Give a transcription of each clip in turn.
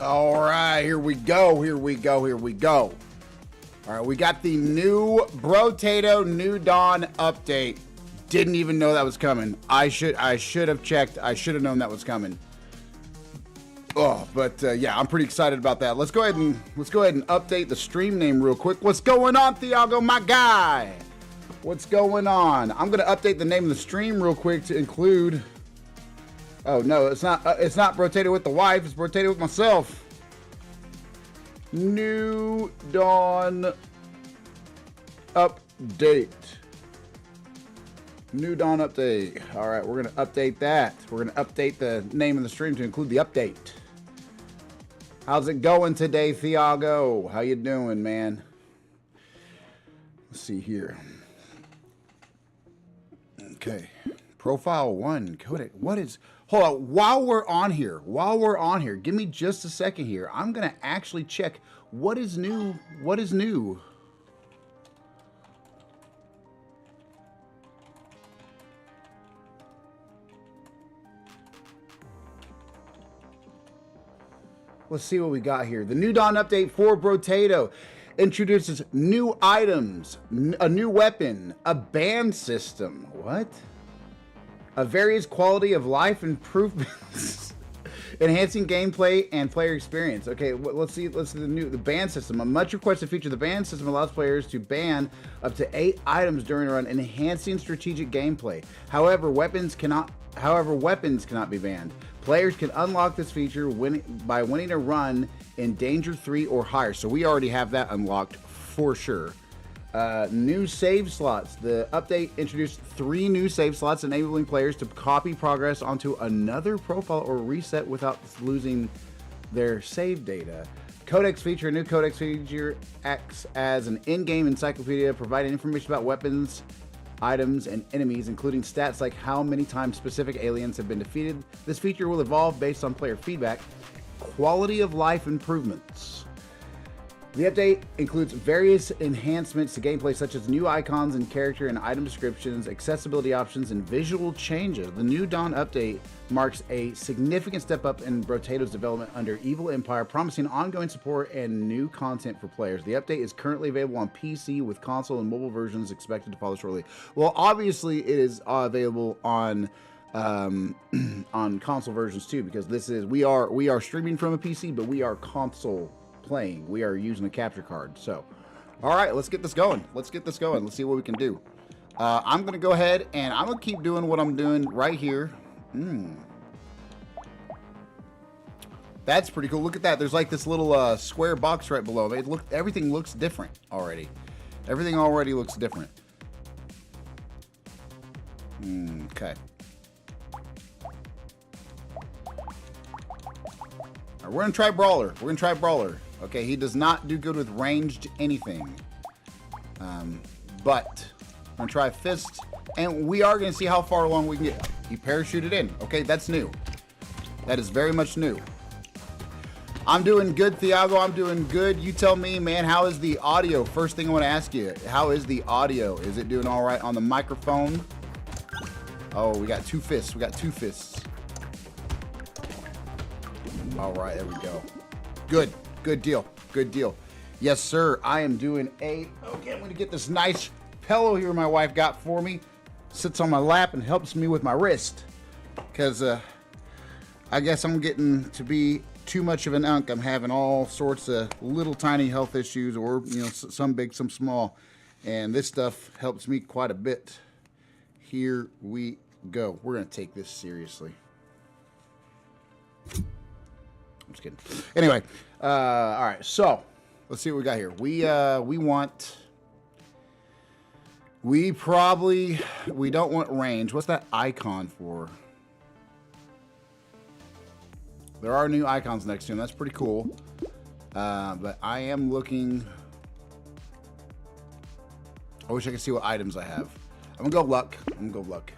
All right, here we go. Here we go. Here we go. All right, we got the new Tater New Dawn update. Didn't even know that was coming. I should have checked. I should have known that was coming. Oh, but yeah, I'm pretty excited about that. Let's go ahead and update the stream name real quick. What's going on, Thiago, my guy? What's going on? I'm gonna update the name of the stream real quick to include. Oh no, it's not Tater with the wife. It's Tater with myself. New Dawn update. New Dawn update. All right, we're gonna update that. We're gonna update the name of the stream to include the update. How's it going today, Thiago? How you doing, man? Let's see here. Okay, profile 1 codec. What is? Hold on. While we're on here, give me just a second here. I'm gonna actually check what is new. What is new? Let's see what we got here. The New Dawn update for Brotato introduces new items, a new weapon, a ban system. What? A various quality of life improvements, enhancing gameplay and player experience. Okay, let's see the ban system. A much requested feature, the ban system allows players to ban up to 8 items during a run, enhancing strategic gameplay. However, weapons cannot be banned. Players can unlock this feature by winning a run in Danger 3 or higher. So we already have that unlocked for sure. New save slots. The update introduced 3 new save slots, enabling players to copy progress onto another profile or reset without losing their save data. Codex feature. A new codex feature acts as an in-game encyclopedia, providing information about weapons, items, and enemies, including stats like how many times specific aliens have been defeated. This feature will evolve based on player feedback. Quality of life improvements. The update includes various enhancements to gameplay, such as new icons and character and item descriptions, accessibility options, and visual changes. The New Dawn update marks a significant step up in Brotato's development under Evil Empire, promising ongoing support and new content for players. The update is currently available on PC, with console and mobile versions expected to follow shortly. Well, obviously, it is available on console versions too, because we are streaming from a PC, but we are console playing. We are using a capture card. So, all right, let's get this going. Let's see what we can do. I'm gonna go ahead and I'm gonna keep doing what I'm doing right here. That's pretty cool. Look at that. There's like this little square box right below. Everything looks different already. Everything already looks different. Okay. All right, we're gonna try Brawler. Okay, he does not do good with ranged anything. But I'm gonna try Fist, and we are gonna see how far along we can get. He parachuted in. Okay, that's new. That is very much new. I'm doing good, Thiago. I'm doing good. You tell me, man, how is the audio? First thing I want to ask you, how is the audio? Is it doing all right on the microphone? Oh, we got 2 fists. All right, there we go. Good deal. Yes, sir. I am doing okay, I'm going to get this nice pillow here my wife got for me. Sits on my lap and helps me with my wrist. Because I guess I'm getting to be too much of an unk. I'm having all sorts of little tiny health issues, or, you know, some big, some small. And this stuff helps me quite a bit. Here we go. We're going to take this seriously. I'm just kidding. Anyway, all right. So let's see what we got here. We don't want range. What's that icon for? There are new icons next to him. That's pretty cool. But I am looking. I wish I could see what items I have. I'm gonna go luck.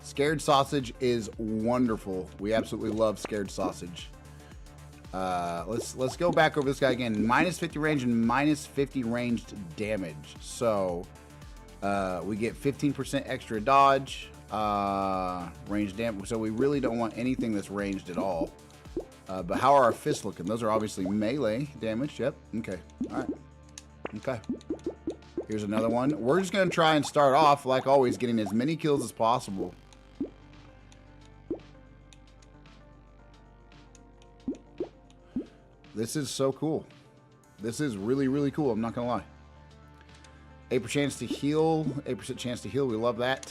Scared sausage is wonderful. We absolutely love scared sausage. Let's go back over this guy again. Minus 50 range and minus 50 ranged damage. So we get 15% extra dodge. Range damage. So we really don't want anything that's ranged at all. But how are our fists looking? Those are obviously melee damage. Yep. Okay. All right. Okay. Here's another one. We're just going to try and start off, like always, getting as many kills as possible. This is so cool. This is really, really cool. I'm not going to lie. 8% chance to heal. 8% chance to heal. We love that.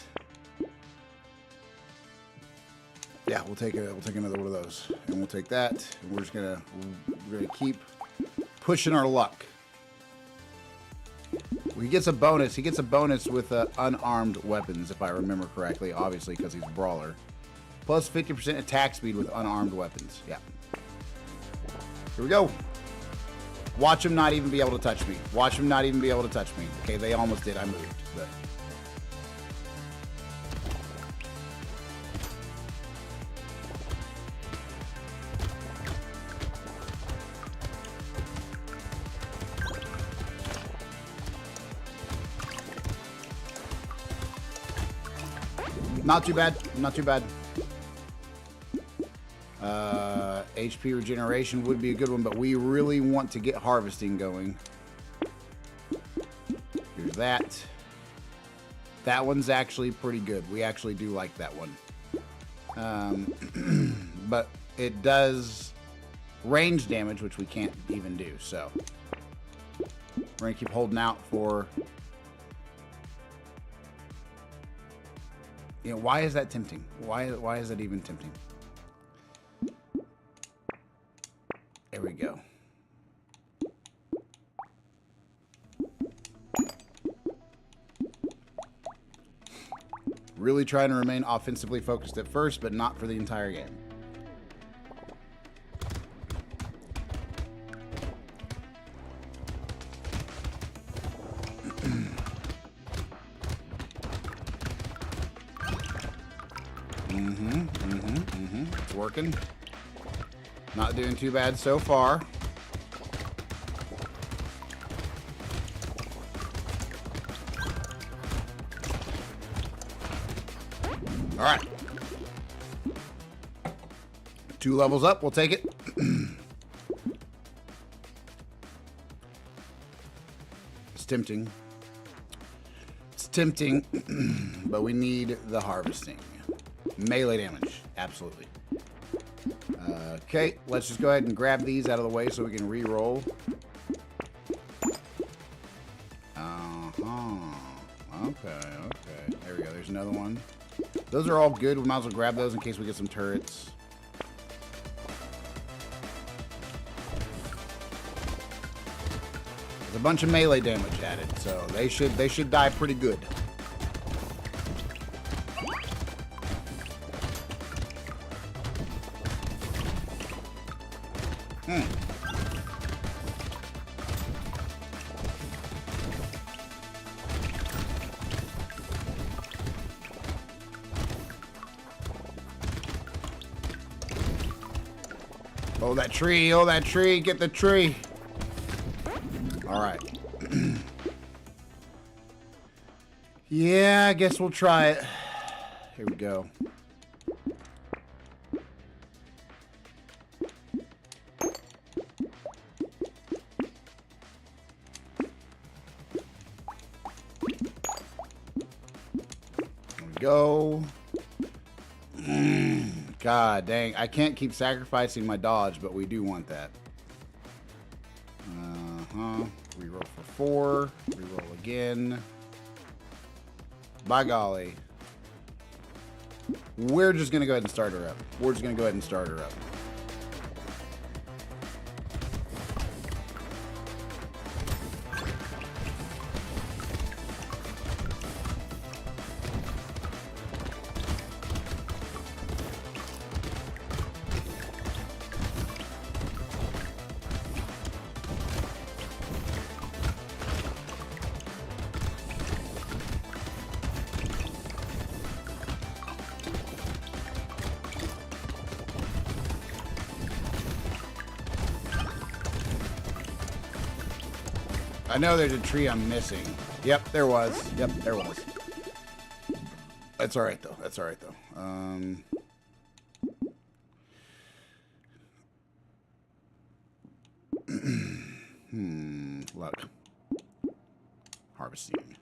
Yeah, we'll take another one of those, and we'll take that. And we're gonna keep pushing our luck. He gets a bonus. He gets a bonus with unarmed weapons, if I remember correctly. Obviously, because he's a brawler. Plus 50% attack speed with unarmed weapons. Yeah. Here we go. Watch him not even be able to touch me. Watch him not even be able to touch me. Okay, they almost did. I moved, but. Not too bad. Not too bad. HP regeneration would be a good one, but we really want to get harvesting going. Here's that. That one's actually pretty good. We actually do like that one. But it does range damage, which we can't even do, so. We're going to keep holding out for... You know, why is that tempting? Why is that even tempting? There we go. Really trying to remain offensively focused at first, but not for the entire game. It's working. Not doing too bad so far. All right. 2 levels up. We'll take it. It's tempting. It's tempting, but we need the harvesting. Melee damage. Absolutely. Okay, let's just go ahead and grab these out of the way so we can re-roll. Okay. There we go. There's another one. Those are all good. We might as well grab those in case we get some turrets. There's a bunch of melee damage added, so they should die pretty good. Oh, that tree. Oh, that tree. Get the tree. All right. Yeah, I guess we'll try it. Here we go. There we go. God dang, I can't keep sacrificing my dodge, but we do want that. Reroll for 4. Reroll again. By golly. We're just going to go ahead and start her up. We're just going to go ahead and start her up. I know there's a tree I'm missing. Yep, there was. Yep, there was. That's all right, though. That's That's all right though. Luck. Harvesting.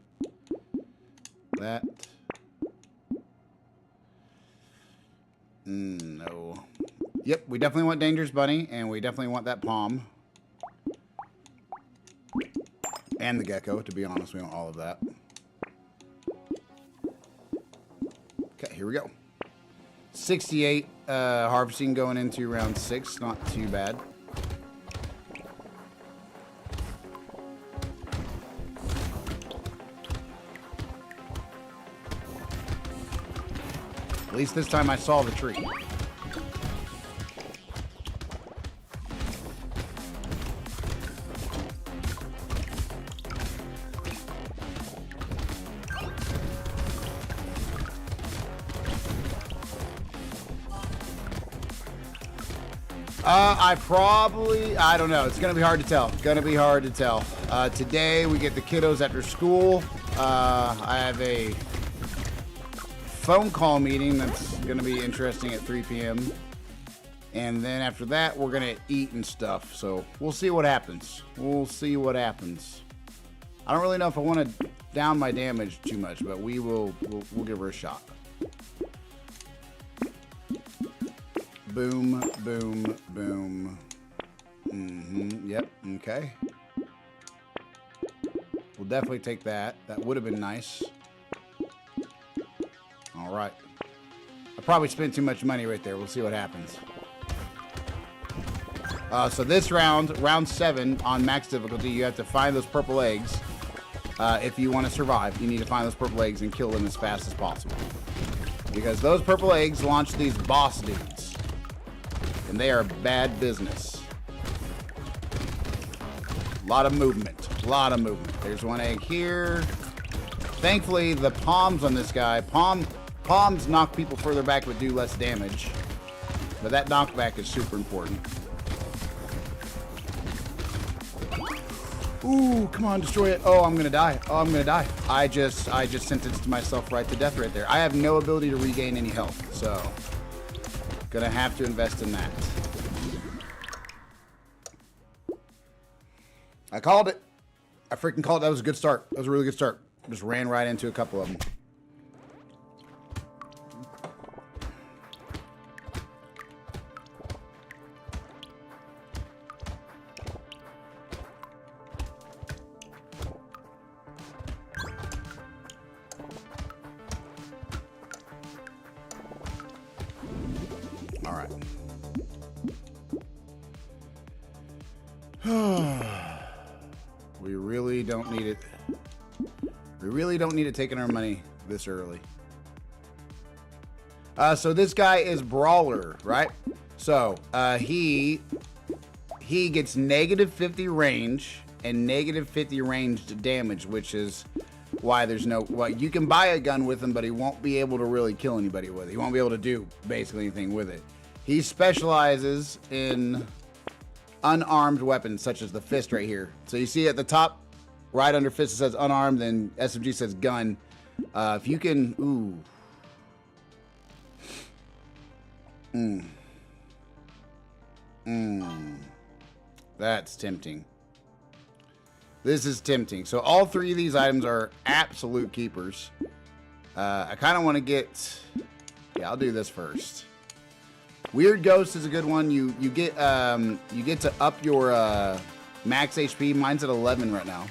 That. No. Yep, we definitely want Dangerous Bunny, and we definitely want that palm. And the gecko, to be honest, we want all of that. Okay, here we go. 68 harvesting going into round 6, not too bad. At least this time I saw the tree. I don't know. It's going to be hard to tell. Today we get the kiddos after school. I have a phone call meeting that's going to be interesting at 3 p.m. And then after that, we're going to eat and stuff. So we'll see what happens. I don't really know if I want to down my damage too much, but we'll give her a shot. Boom, boom, boom. Yep, okay. We'll definitely take that. That would have been nice. All right. I probably spent too much money right there. We'll see what happens. So this round 7 on max difficulty, you have to find those purple eggs. If you want to survive, you need to find those purple eggs and kill them as fast as possible. Because those purple eggs launch these boss dudes. And they are bad business. A lot of movement. There's one egg here. Thankfully, the palms on this guy, palms knock people further back but do less damage. But that knockback is super important. Ooh, come on, destroy it. Oh, I'm gonna die. I just sentenced myself right to death right there. I have no ability to regain any health, so gonna have to invest in that. I called it. I freaking called it. That was a good start. That was a really good start. Just ran right into a couple of them. All right. We really don't need it. We really don't need it taking our money this early. So this guy is Brawler, right? So he gets negative 50 range and negative 50 ranged damage, which is why there's no... Well, you can buy a gun with him, but he won't be able to really kill anybody with it. He won't be able to do basically anything with it. He specializes in unarmed weapons, such as the fist right here. So you see at the top, right under fist, it says unarmed, then SMG says gun. If you can... Ooh. That's tempting. This is tempting. So all 3 of these items are absolute keepers. I kind of want to get... Yeah, I'll do this first. Weird Ghost is a good one. You get to up your max HP. Mine's at 11 right now.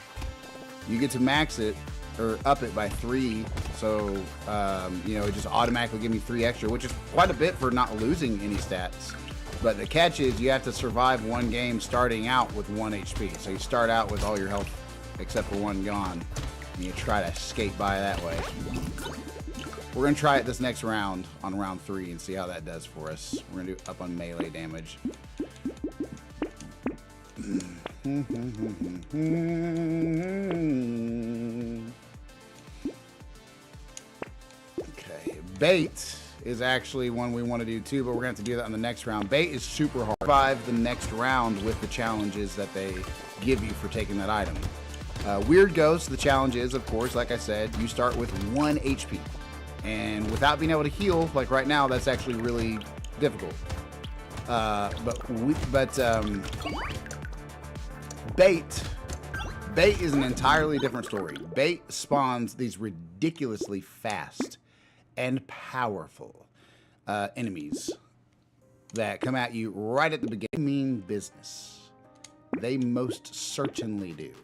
You get to max it or up it by 3. So it just automatically give me 3 extra, which is quite a bit for not losing any stats. But the catch is you have to survive one game starting out with 1 HP. So you start out with all your health except for 1 gone, and you try to escape by that way. We're going to try it this next round on round 3 and see how that does for us. We're going to do up on melee damage. Okay, bait is actually one we want to do too, but we're going to have to do that on the next round. Bait is super hard. Survive the next round with the challenges that they give you for taking that item. Weird Ghost, the challenge is, of course, like I said, you start with 1 HP. And without being able to heal, like right now, that's actually really difficult. Bait is an entirely different story. Bait spawns these ridiculously fast and powerful enemies that come at you right at the beginning. Mean business. They most certainly do.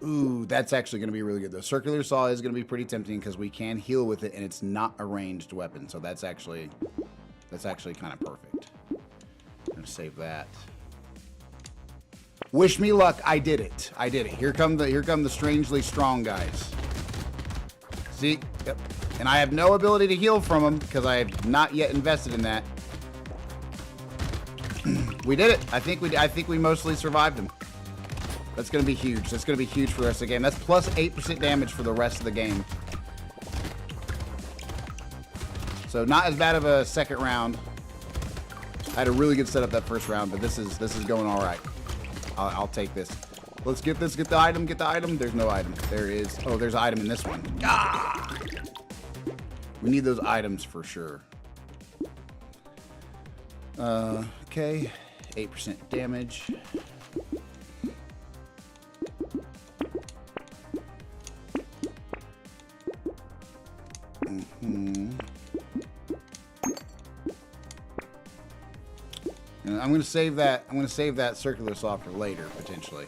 Ooh, that's actually going to be really good. The circular saw is going to be pretty tempting because we can heal with it, and it's not a ranged weapon. So that's actually kind of perfect. I'm going to save that. Wish me luck. I did it. I did it. Here come the strangely strong guys. See? Yep. And I have no ability to heal from them because I have not yet invested in that. We did it. I think we mostly survived them. That's going to be huge. That's going to be huge for the rest of the game. That's plus 8% damage for the rest of the game. So not as bad of a second round. I had a really good setup that first round, but this is going all right. I'll take this. Let's get this. Get the item. Get the item. There's no item. There is. Oh, there's an item in this one. Ah! We need those items for sure. Okay. 8% damage. And I'm gonna save that. I'm gonna save that circular saw for later, potentially.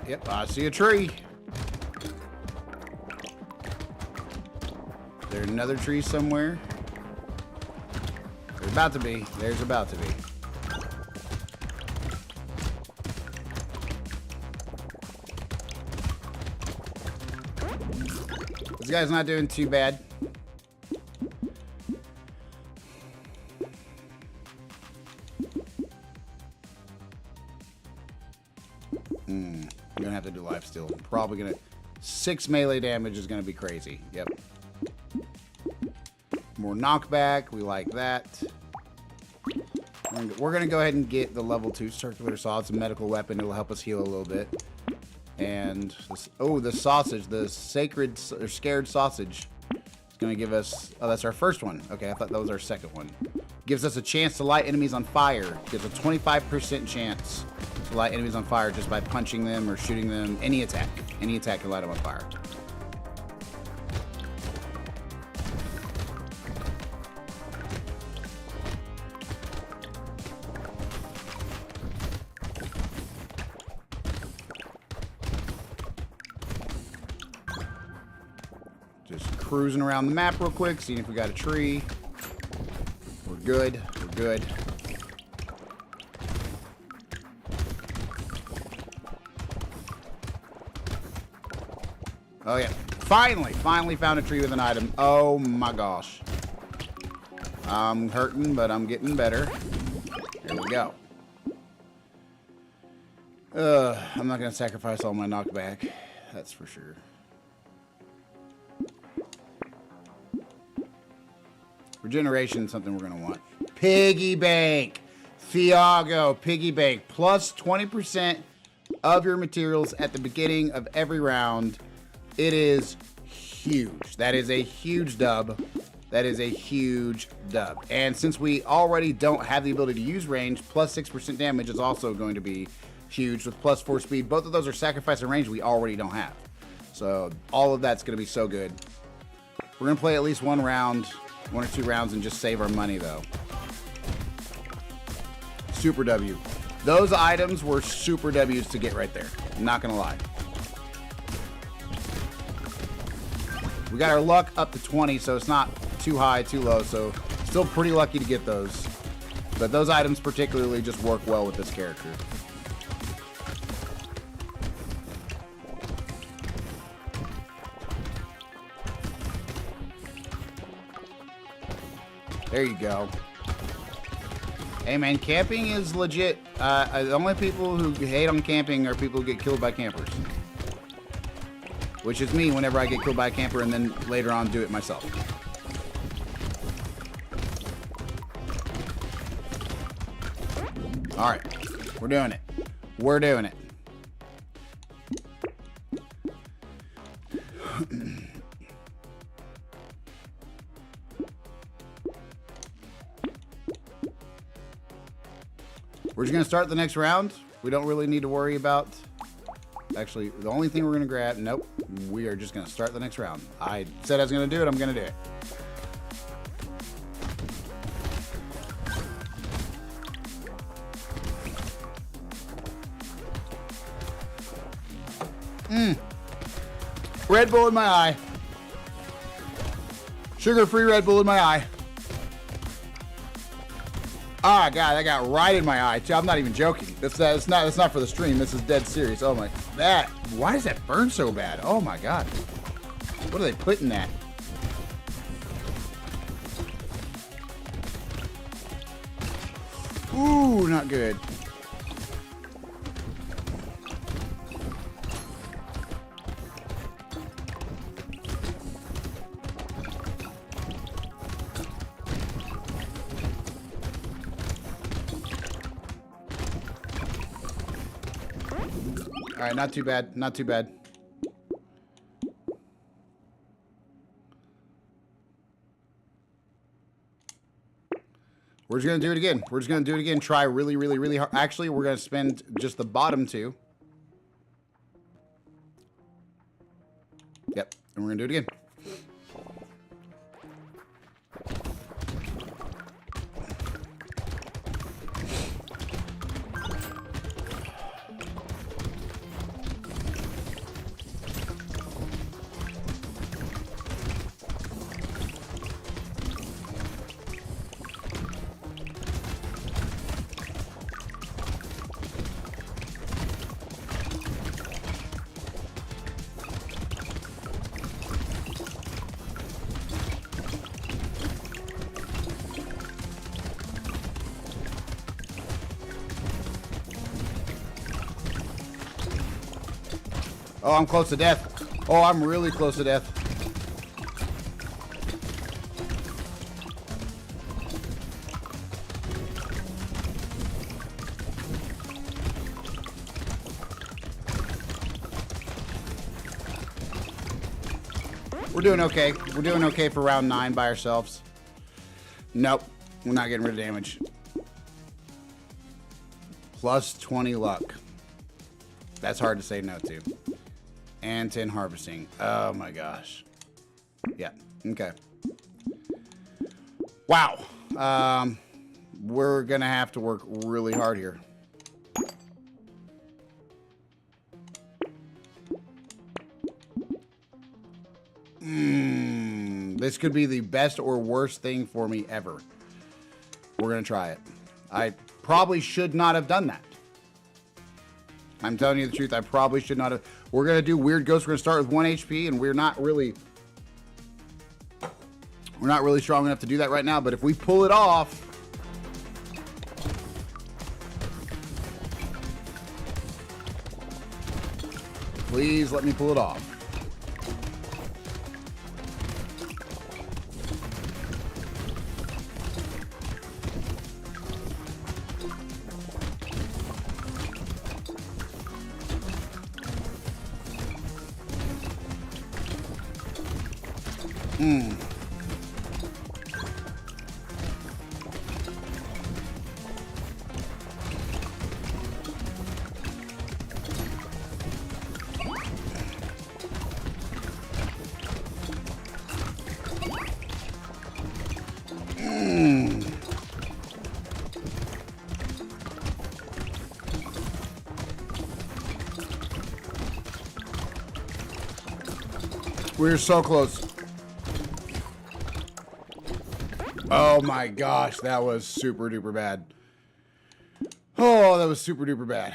Yep, I see a tree. Is there another tree somewhere? There's about to be. There's about to be. This guy's not doing too bad. You're gonna have to do life steal. Probably gonna 6 melee damage is gonna be crazy. Yep. More knockback. We like that. We're gonna go ahead and get the level 2 circular saw. It's a medical weapon. It'll help us heal a little bit. And this, oh, the sausage, the sacred or scared sausage, is gonna give us. Oh, that's our first one. Okay, I thought that was our second one. Gives us a chance to light enemies on fire. Gives a 25% chance to light enemies on fire just by punching them or shooting them. Any attack. Any attack can light them on fire. Just cruising around the map real quick, seeing if we got a tree. We're good. We're good. Oh yeah. Finally found a tree with an item. Oh my gosh. I'm hurting, but I'm getting better. There we go. I'm not gonna sacrifice all my knockback. That's for sure. Regeneration is something we're gonna want. Piggy bank. Thiago, piggy bank. Plus 20% of your materials at the beginning of every round. It is huge. That is a huge dub. That is a huge dub. And since we already don't have the ability to use range, plus 6% damage is also going to be huge with plus 4 speed. Both of those are sacrifice and range we already don't have. So all of that's going to be so good. We're going to play at least one or 2 rounds and just save our money though. Super W. Those items were super W's to get right there. I'm not going to lie. We got our luck up to 20, so it's not too high, too low, so still pretty lucky to get those. But those items particularly just work well with this character. There you go. Hey man, camping is legit. The only people who hate on camping are people who get killed by campers. Which is me whenever I get killed by a camper and then later on do it myself. Alright. We're doing it. We're doing it. We're just going to start the next round. We don't really need to worry about... Actually, the only thing we're going to grab... Nope. We are just going to start the next round. I said I was going to do it. I'm going to do it. Red Bull in my eye. Sugar-free Red Bull in my eye. Ah, God, that got right in my eye. I'm not even joking. That's not for the stream. This is dead serious. Oh my, why does that burn so bad? Oh my God. What are they putting that? Ooh, not good. All right, not too bad. Not too bad. We're just going to do it again. We're just going to do it again. Try really, really, really hard. Actually, we're going to spend just the bottom two. Yep. And we're going to do it again. Oh, I'm close to death. Oh, I'm really close to death. We're doing okay. We're doing okay for round 9 by ourselves. Nope. We're not getting rid of damage. Plus 20 luck. That's hard to say no to. And 10 harvesting. Oh my gosh. Yeah. Okay. Wow. We're gonna have to work really hard here. This could be the best or worst thing for me ever. We're gonna try it. I probably should not have done that. I'm telling you the truth. I probably should not have. We're going to do Weird Ghost. We're going to start with 1 HP, and we're not really strong enough to do that right now, but if we pull it off, please let me pull it off. We're so close. Oh my gosh, that was super duper bad. Oh, that was super duper bad.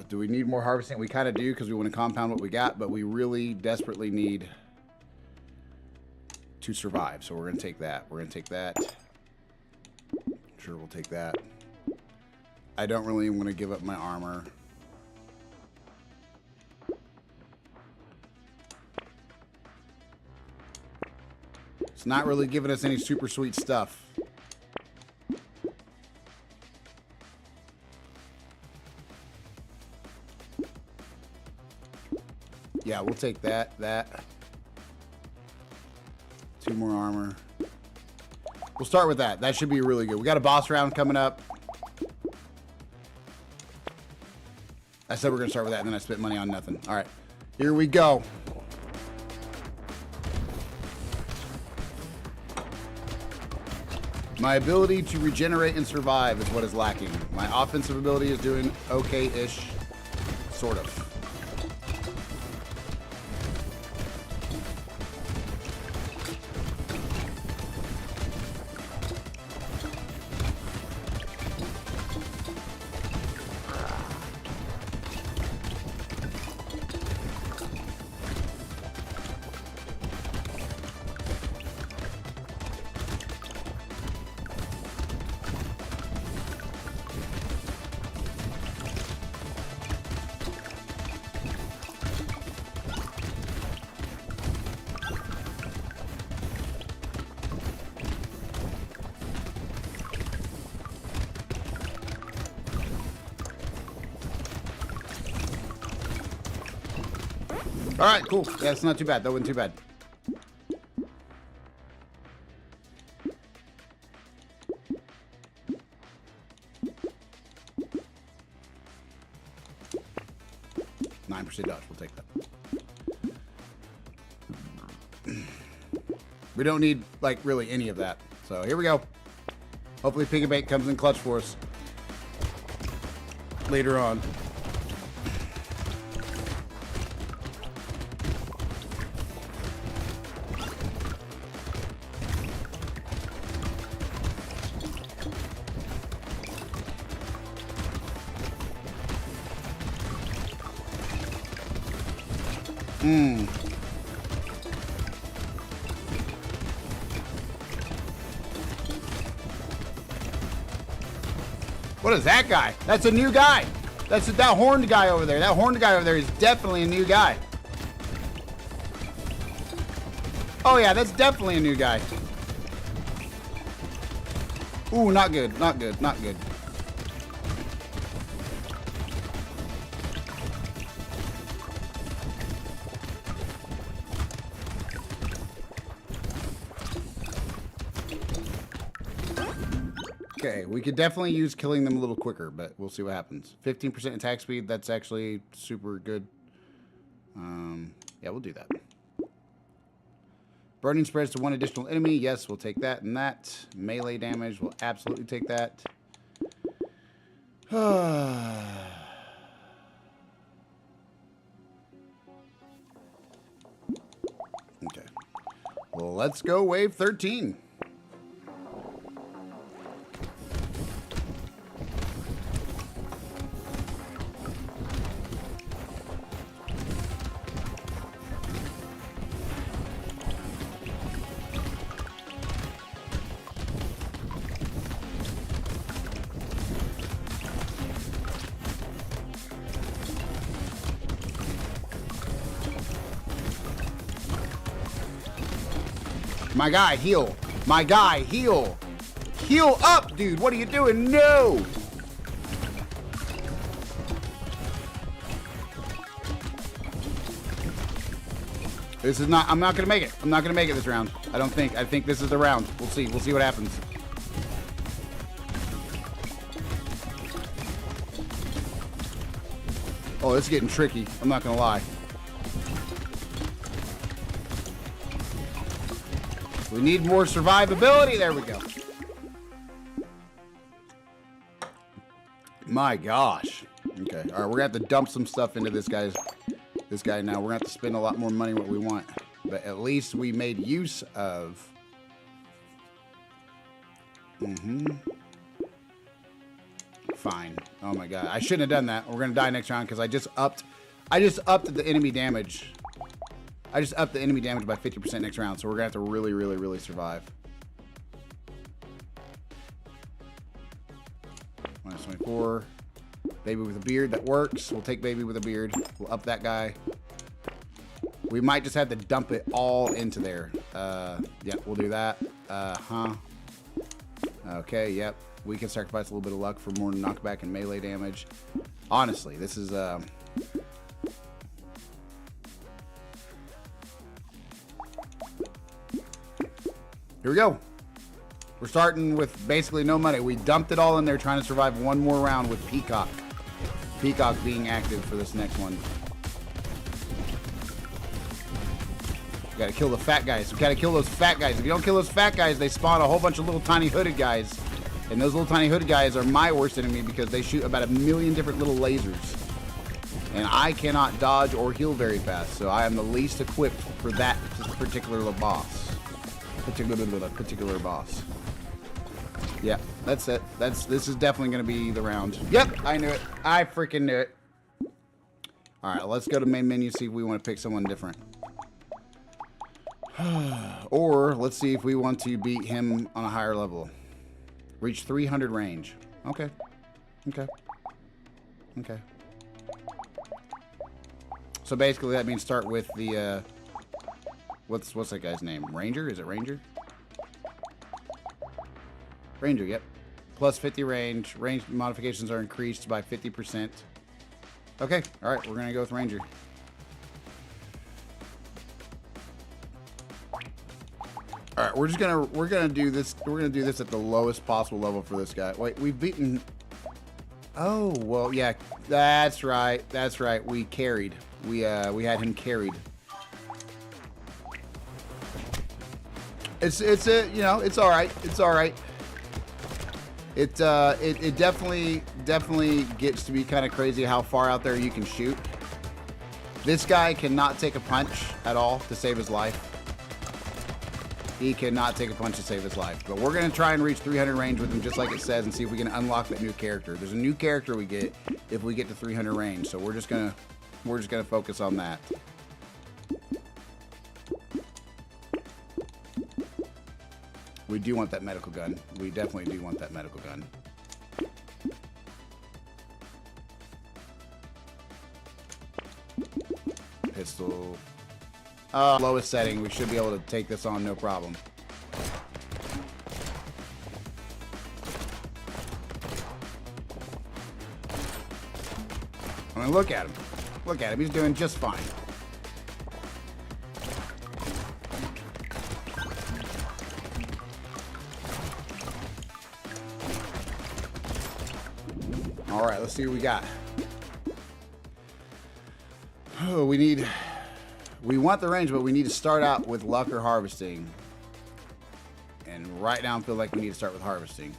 Do we need more harvesting? We kind of do because we want to compound what we got, but we really desperately need to survive. So we're going to take that. We're going to take that. Sure, we'll take that. I don't really want to give up my armor. It's not really giving us any super sweet stuff. Yeah, we'll take that. 2 more armor. We'll start with that. That should be really good. We got a boss round coming up. I said we're going to start with that, and then I spent money on nothing. All right. Here we go. My ability to regenerate and survive is what is lacking. My offensive ability is doing okay-ish. Sort of. All right, cool. Yeah, it's not too bad. That wasn't too bad. %9 dodge. We'll take that. We don't need, like, really any of that. So here we go. Hopefully Pig and Bake comes in clutch for us later on. What is that guy? That's a new guy. That's that horned guy over there. That horned guy over there is definitely a new guy. Oh yeah, that's definitely a new guy. Ooh, not good. Not good. Not good. Okay, we could definitely use killing them a little quicker, but we'll see what happens. 15% attack speed, that's actually super good. Yeah, we'll do that. Burning spreads to 1 additional enemy. Yes, we'll take that and that. Melee damage, we'll absolutely take that. Okay. Well, let's go wave 13. My guy, heal. My guy, heal. Heal up, dude. What are you doing? No. This is not, I'm not going to make it. I'm not going to make it this round. I don't think. I think this is the round. We'll see. We'll see what happens. Oh, it's getting tricky. I'm not going to lie. We need more survivability. There we go. My gosh. Okay. All right. We're going to have to dump some stuff into this guy now. We're going to have to spend a lot more money what we want. But at least we made use of... Fine. Oh my god. I shouldn't have done that. We're going to die next round because I just upped the enemy damage. I just upped the enemy damage by 50% next round, so we're going to have to really, really, really survive. Or baby with a beard. That works. We'll take baby with a beard. We'll up that guy. We might just have to dump it all into there. Yeah, we'll do that. Okay, yep. We can sacrifice a little bit of luck for more knockback and melee damage. Honestly, this is... Here we go. We're starting with basically no money. We dumped it all in there trying to survive one more round with Peacock. Peacock being active for this next one. We gotta kill the fat guys. We gotta kill those fat guys. If you don't kill those fat guys, they spawn a whole bunch of little tiny hooded guys. And those little tiny hooded guys are my worst enemy because they shoot about 1 million different little lasers. And I cannot dodge or heal very fast. So I am the least equipped for that particular boss. Particular boss. Yeah, that's it. This is definitely gonna be the round. Yep, I knew it. I freaking knew it. Alright, let's go to main menu, see if we want to pick someone different. Or let's see if we want to beat him on a higher level. Reach 300 range. Okay. Okay. Okay. So basically that means start with the what's that guy's name? Ranger? Is it Ranger? Ranger, yep. Plus 50 range. Range modifications are increased by 50%. Okay. All right, we're going to go with Ranger. All right, we're gonna do this. We're gonna do this at the lowest possible level for this guy. Wait, we've beaten. Oh well, yeah, that's right. That's right. We carried. We had him carried. It's you know, it's all right. It's all right. It definitely gets to be kind of crazy how far out there you can shoot. This guy cannot take a punch at all to save his life. He cannot take a punch to save his life. But we're going to try and reach 300 range with him just like it says and see if we can unlock that new character. There's a new character we get if we get to 300 range. So we're just going to focus on that. We do want that medical gun. We definitely do want that medical gun. Pistol. Lowest setting. We should be able to take this on no problem. I mean, look at him. Look at him. He's doing just fine. All right, let's see what we got. Oh, we want the range, but we need to start out with luck or harvesting. And right now I feel like we need to start with harvesting.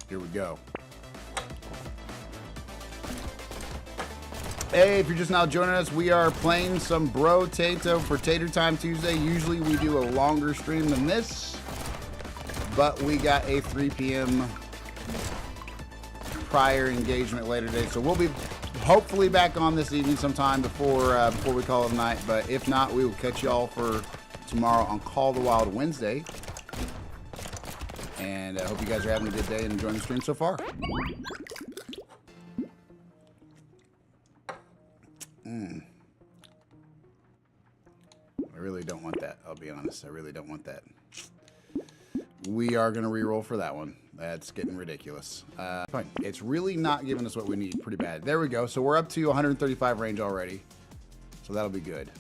Here we go. Hey, if you're just now joining us, we are playing some Bro Tato for Tater Time Tuesday. Usually we do a longer stream than this, but we got a 3 p.m. prior engagement later today, so we'll be hopefully back on this evening sometime before we call it a night. But if not, we will catch y'all for tomorrow on Call the Wild Wednesday. And I hope you guys are having a good day and enjoying the stream so far. I really don't want that. I'll be honest. I really don't want that. We are going to reroll for that one. That's getting ridiculous. Fine. It's really not giving us what we need. Pretty bad. There we go. So we're up to 135 range already. So that'll be good.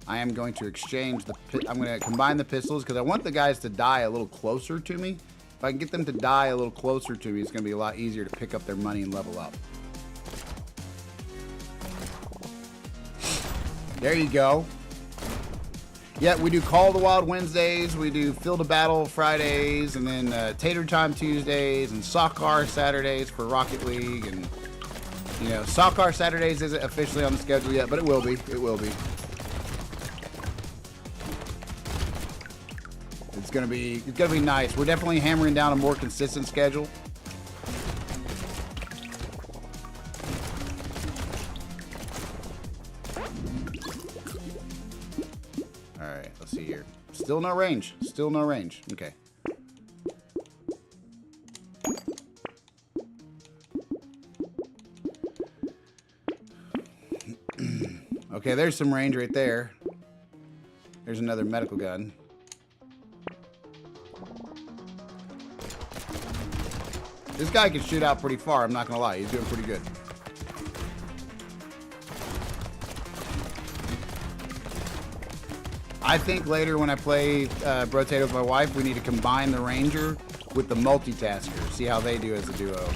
I am going to exchange the... I'm going to combine the pistols because I want the guys to die a little closer to me. If I can get them to die a little closer to me, it's going to be a lot easier to pick up their money and level up. There you go. Yeah, we do Call the Wild Wednesdays, we do Field of Battle Fridays, and then Tater Time Tuesdays, and Soccer Saturdays for Rocket League, and, you know, Soccer Saturdays isn't officially on the schedule yet, but it will be. It will be. It's gonna be nice. We're definitely hammering down a more consistent schedule. Still no range. Still no range. Okay. Okay, there's some range right there. There's another medical gun. This guy can shoot out pretty far, I'm not gonna lie. He's doing pretty good. I think later when I play Bro Tater with my wife, we need to combine the Ranger with the multitasker. See how they do as a duo.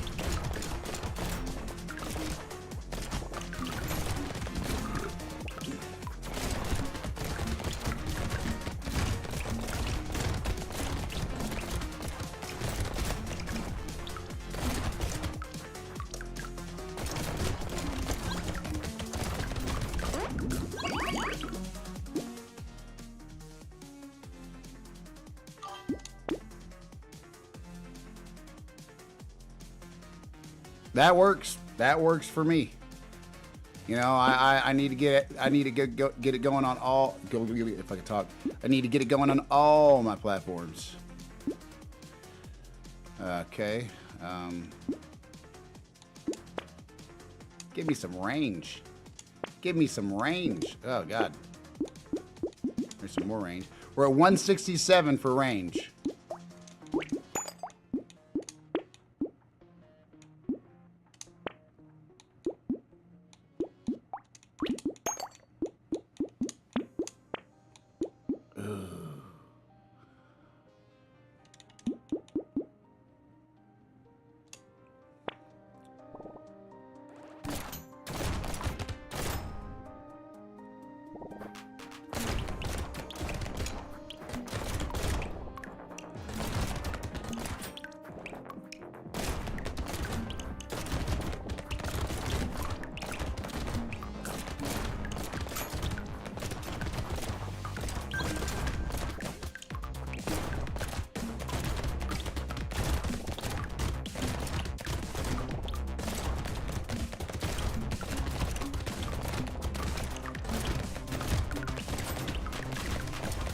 That works. That works for me. You know, I need to get it going on all. If I could talk, I need to get it going on all my platforms. Okay. Give me some range. Give me some range. Oh God. There's some more range. We're at 167 for range.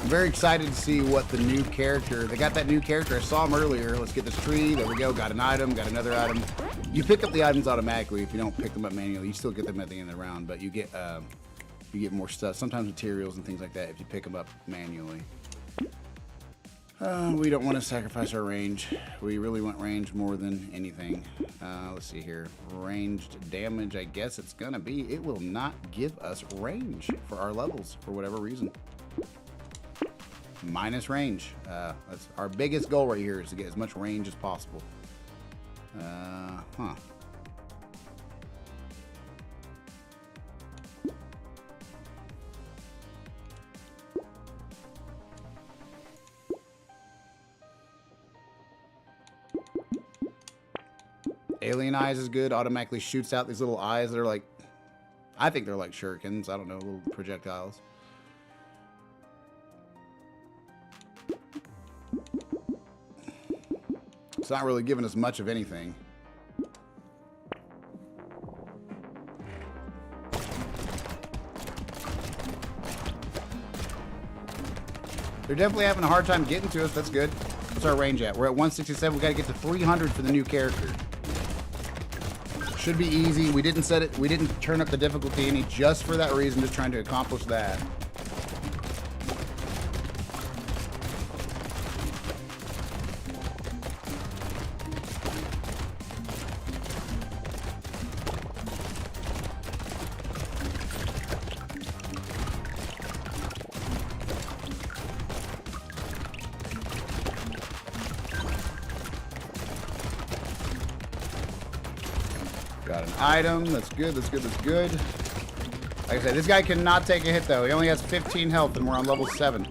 I'm very excited to see what the new character, they got that new character, I saw him earlier. Let's get this tree, there we go, got an item, got another item. You pick up the items automatically if you don't pick them up manually. You still get them at the end of the round, but you get more stuff, sometimes materials and things like that if you pick them up manually. We don't want to sacrifice our range. We really want range more than anything. Let's see here, ranged damage, I guess it's gonna be, it will not give us range for our levels for whatever reason. Minus range. That's our biggest goal right here, is to get as much range as possible. Alien eyes is good. Automatically shoots out these little eyes that are like, I think they're like shurikens. I don't know, little projectiles. It's not really giving us much of anything. They're definitely having a hard time getting to us. That's good. What's our range at? We're at 167. We got to get to 300 for the new character. Should be easy. We didn't set it. We didn't turn up the difficulty any just for that reason. Just trying to accomplish that. Got an item. That's good. That's good. That's good. Like I said, this guy cannot take a hit, though. He only has 15 health, and we're on level 7.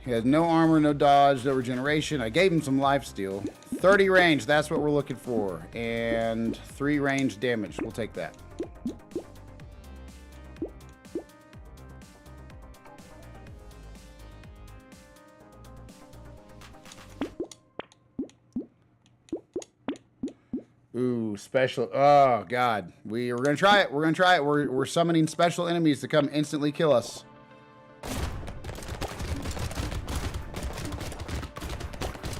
He has no armor, no dodge, no regeneration. I gave him some lifesteal. 30 range. That's what we're looking for. And 3 range damage. We'll take that. Ooh, special. Oh, God. We're going to try it. We're going to try it. We're summoning special enemies to come instantly kill us.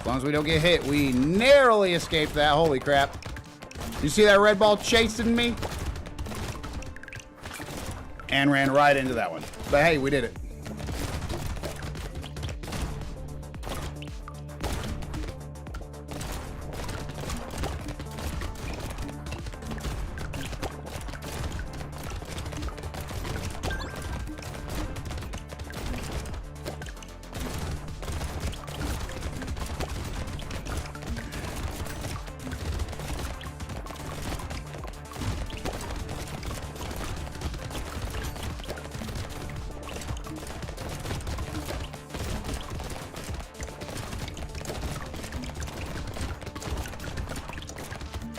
As long as we don't get hit. We narrowly escaped that. Holy crap. You see that red ball chasing me? And ran right into that one. But hey, we did it.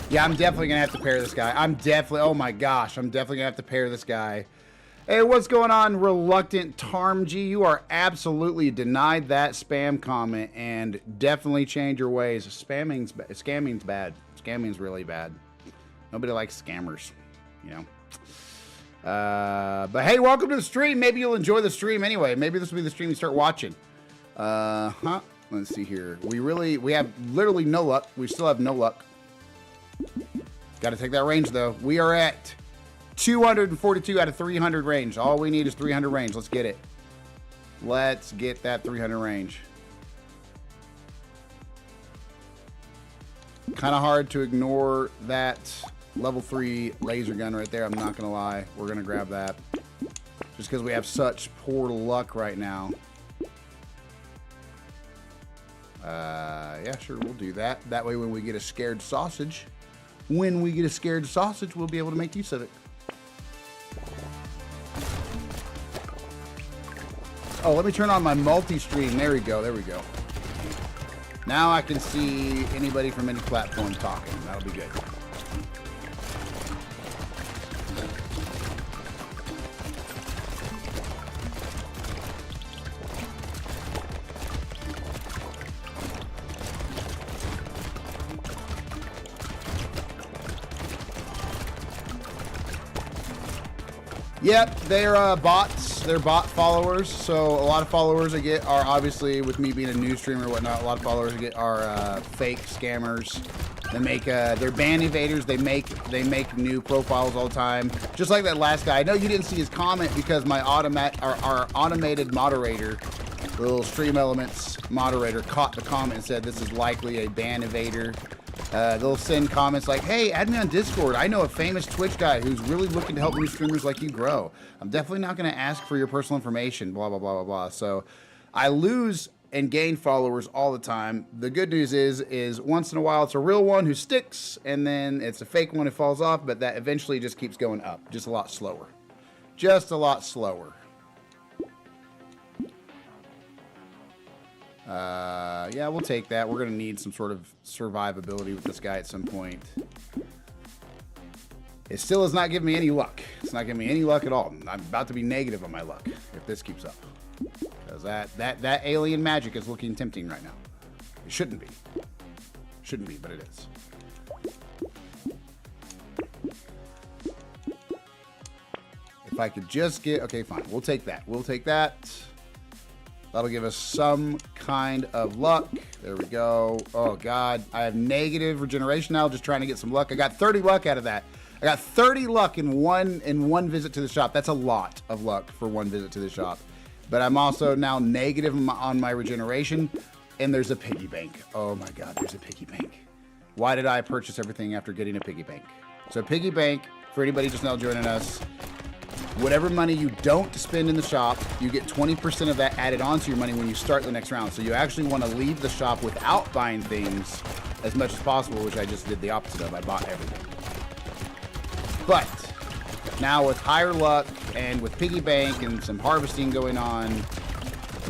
Yeah, I'm definitely going to have to pair this guy. Oh my gosh, I'm definitely going to have to pair this guy. Hey, what's going on, Reluctant Tarmg? You are absolutely denied that spam comment, and definitely change your ways. Scamming's bad. Scamming's really bad. Nobody likes scammers, you know. But hey, welcome to the stream. Maybe you'll enjoy the stream anyway. Maybe this will be the stream you start watching. Let's see here. We have literally no luck. We still have no luck. Got to take that range, though. We are at 242 out of 300 range. All we need is 300 range. Let's get it. Let's get that 300 range. Kind of hard to ignore that level 3 laser gun right there. I'm not going to lie. We're going to grab that. Just because we have such poor luck right now. Yeah, sure, we'll do that. That way when we get a scared sausage... we'll be able to make use of it. Oh, let me turn on my multi-stream. There we go. There we go. Now I can see anybody from any platform talking. That'll be good. Yep, they're bots. They're bot followers. So a lot of followers I get are obviously, with me being a new streamer and whatnot, a lot of followers I get are fake scammers. They make they're ban evaders. They make new profiles all the time. Just like that last guy. I know you didn't see his comment because my our automated moderator, the little Stream Elements moderator, caught the comment and said this is likely a ban evader. They'll send comments like, hey, add me on Discord. I know a famous Twitch guy who's really looking to help new streamers like you grow. I'm definitely not going to ask for your personal information, blah, blah, blah, blah, blah. So I lose and gain followers all the time. The good news is once in a while it's a real one who sticks, and then it's a fake one who falls off, but that eventually just keeps going up. Just a lot slower. Just a lot slower. Yeah, we'll take that. We're going to need some sort of survivability with this guy at some point. It still is not giving me any luck. It's not giving me any luck at all. I'm about to be negative on my luck if this keeps up. Because that alien magic is looking tempting right now. It shouldn't be. Shouldn't be, but it is. If I could just get... Okay, fine. We'll take that. We'll take that. That'll give us some kind of luck. There we go. Oh, God. I have negative regeneration now, just trying to get some luck. I got 30 luck out of that. I got 30 luck in one visit to the shop. That's a lot of luck for one visit to the shop. But I'm also now negative on my regeneration. And there's a piggy bank. Oh, my God. There's a piggy bank. Why did I purchase everything after getting a piggy bank? So piggy bank, for anybody just now joining us, whatever money you don't spend in the shop, you get 20% of that added onto your money when you start the next round. So you actually want to leave the shop without buying things as much as possible, which I just did the opposite of. I bought everything. But now with higher luck and with piggy bank and some harvesting going on,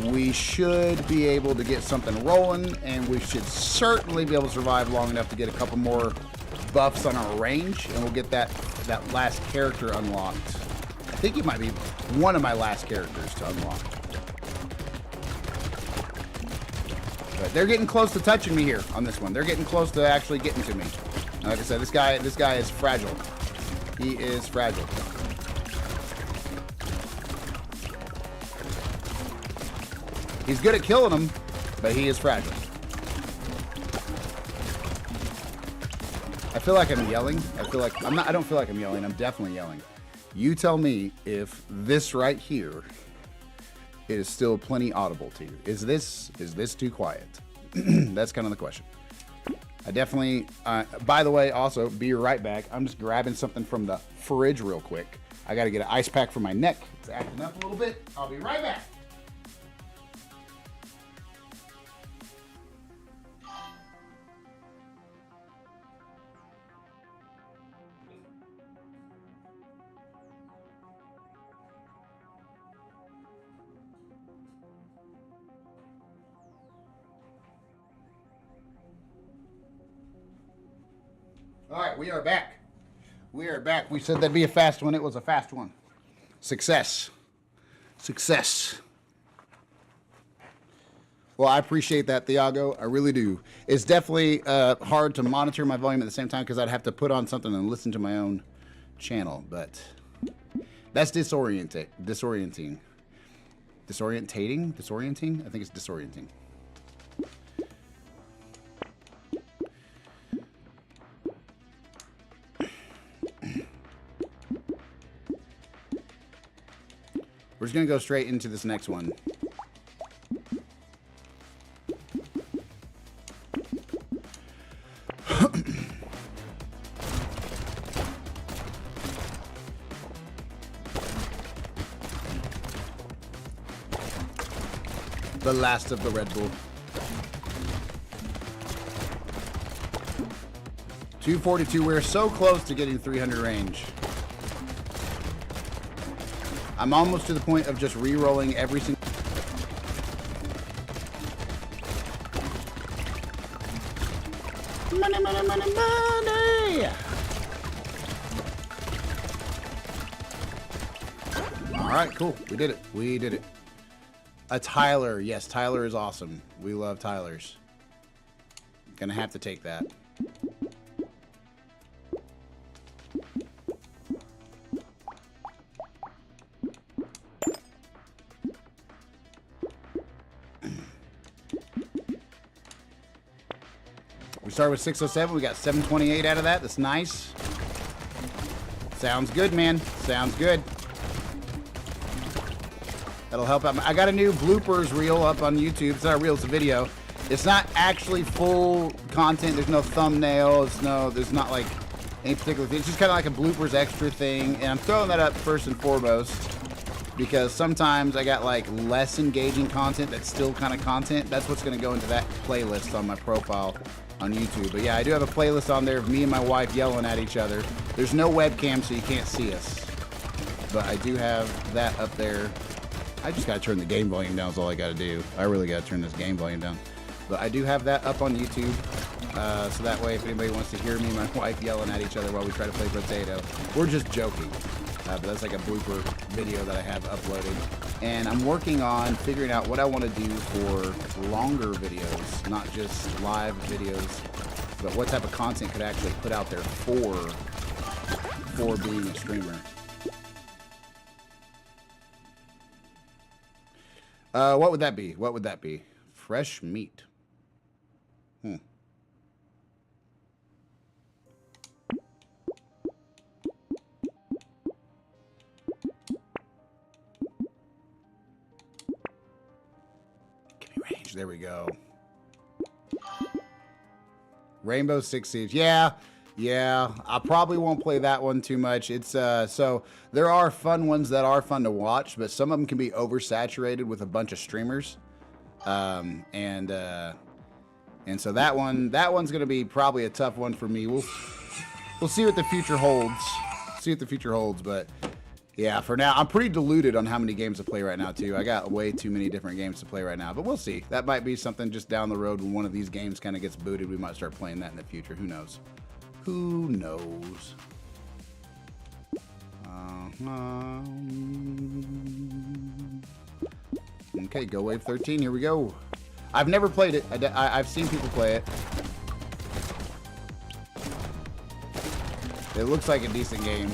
we should be able to get something rolling, and we should certainly be able to survive long enough to get a couple more buffs on our range, and we'll get that last character unlocked. I think he might be one of my last characters to unlock. But they're getting close to touching me here on this one. They're getting close to actually getting to me. And like I said, this guy is fragile. He is fragile. He's good at killing them, but he is fragile. I feel like I'm yelling. I feel like I'm not. I don't feel like I'm yelling. I'm definitely yelling. You tell me if this right here is still plenty audible to you. Is this too quiet? That's kind of the question. I definitely. By the way, also be right back. I'm just grabbing something from the fridge real quick. I got to get an ice pack for my neck. It's acting up a little bit. I'll be right back. All right, we are back. We are back. We said that'd be a fast one. It was a fast one. Success. Success. Well, I appreciate that, Thiago. I really do. It's definitely hard to monitor my volume at the same time because I'd have to put on something and listen to my own channel. But that's disorienting. Disorienting? Disorienting? I think it's disorienting. We're just going to go straight into this next one. The last of the Red Bull. 242. We're so close to getting 300 range. I'm almost to the point of just re-rolling every single... Money, money, money, money! Alright, cool. We did it. We did it. A Tyler. Yes, Tyler is awesome. We love Tylers. Gonna have to take that. We started with 607. We got 728 out of that. That's nice. Sounds good, man. Sounds good. That'll help out. I got a new bloopers reel up on YouTube. It's not a reel, it's a video. It's not actually full content. There's no thumbnail. There's not like any particular thing. It's just kind of like a bloopers extra thing. And I'm throwing that up first and foremost because sometimes I got like less engaging content that's still kind of content. That's what's going to go into that playlist on my profile on YouTube. But yeah, I do have a playlist on there of me and my wife yelling at each other. There's no webcam, so you can't see us. But I do have that up there. I just gotta turn the game volume down is all I gotta do. I really gotta turn this game volume down. But I do have that up on YouTube. So that way, if anybody wants to hear me and my wife yelling at each other while we try to play potato, we're just joking. But that's like a blooper video that I have uploaded. And I'm working on figuring out what I want to do for longer videos, not just live videos, but what type of content could I actually put out there for being a streamer. What would that be? What would that be? Fresh meat. Give me range. There we go. Rainbow Six Siege. Yeah. I probably won't play that one too much. It's so there are fun ones that are fun to watch, but some of them can be oversaturated with a bunch of streamers. And so that one's gonna be probably a tough one for me. We'll see what the future holds. See what the future holds, but yeah, for now I'm pretty diluted on how many games to play right now too. I got way too many different games to play right now, but we'll see. That might be something just down the road when one of these games kind of gets booted. We might start playing that in the future. Who knows? Who knows? Okay, Go Wave 13. Here we go. I've never played it. I've seen people play it. It looks like a decent game.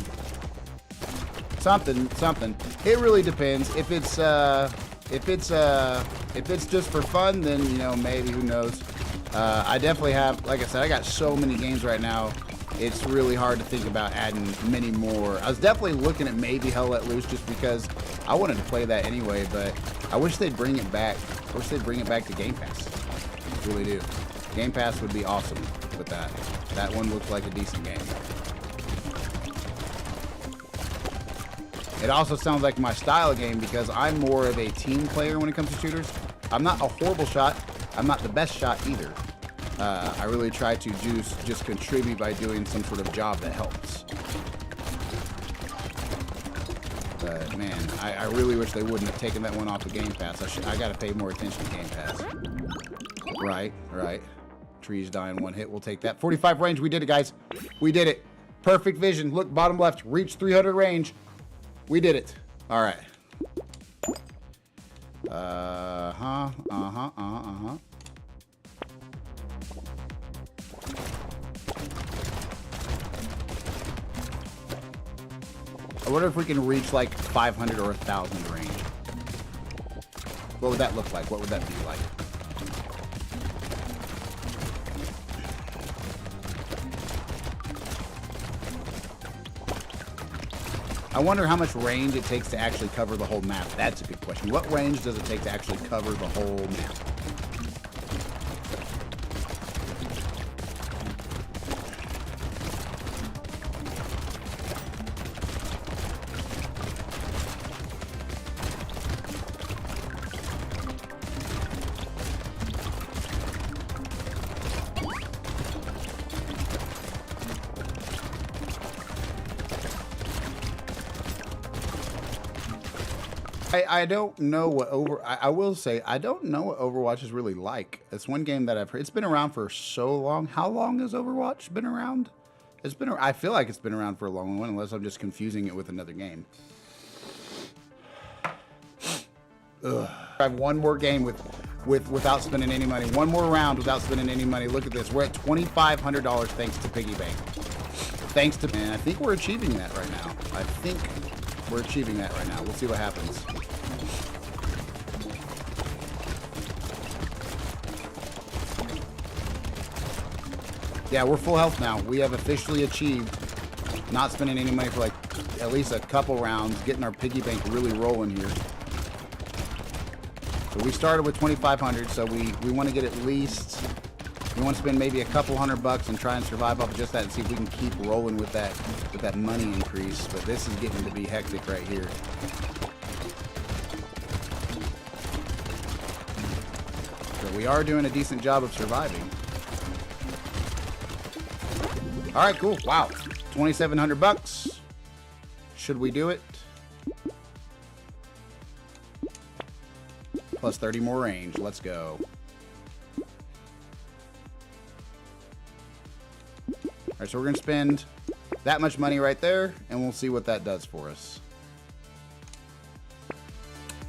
Something. It really depends. If it's just for fun, then maybe, who knows. I definitely have, like I said, I got so many games right now it's really hard to think about adding many more. I was definitely looking at maybe Hell Let Loose just because I wanted to play that anyway, but I wish they'd bring it back. I wish they'd bring it back to Game Pass. I really do. Game Pass would be awesome with that. That one looks like a decent game. It also sounds like my style of game because I'm more of a team player when it comes to shooters. I'm not a horrible shot. I'm not the best shot either. I really try to just contribute by doing some sort of job that helps. But man, I really wish they wouldn't have taken that one off of Game Pass. I gotta pay more attention to Game Pass. Right. Trees die in one hit. We'll take that. 45 range. We did it, guys. We did it. Perfect vision. Look, bottom left. Reach 300 range. We did it. All right. I wonder if we can reach like 500 or 1,000 range. What would that look like? What would that be like? I wonder how much range it takes to actually cover the whole map. That's a good question. What range does it take to actually cover the whole map? I don't know what I will say, I don't know what Overwatch is really like. It's one game that I've heard. It's been around for so long. How long has Overwatch been around? It's been, I feel like it's been around for a long one, unless I'm just confusing it with another game. Ugh. I have one more game without spending any money. One more round without spending any money. Look at this. We're at $2,500 thanks to Piggy Bank. Thanks to, and I think we're achieving that right now. I think we're achieving that right now. We'll see what happens. Yeah, we're full health now. We have officially achieved not spending any money for like at least a couple rounds, getting our piggy bank really rolling here. So we started with 2,500, so we want to get at least, we want to spend maybe a couple $100 and try and survive off of just that and see if we can keep rolling with that money increase. But this is getting to be hectic right here. So we are doing a decent job of surviving. All right, cool. Wow, $2,700. Should we do it? Plus 30 more range. Let's go. All right, so we're gonna spend that much money right there, and we'll see what that does for us.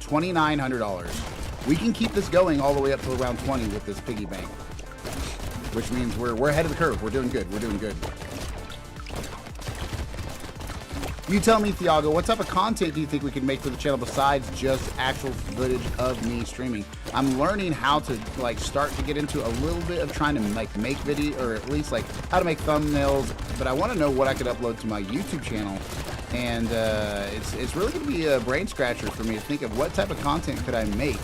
$2,900. We can keep this going all the way up to around 20 with this piggy bank, which means we're ahead of the curve. We're doing good. We're doing good. You tell me, Thiago, what type of content do you think we can make for the channel besides just actual footage of me streaming? I'm learning how to like start to get into a little bit of trying to like make video, or at least like how to make thumbnails, but I want to know what I could upload to my YouTube channel. And it's really going to be a brain scratcher for me to think of what type of content could I make.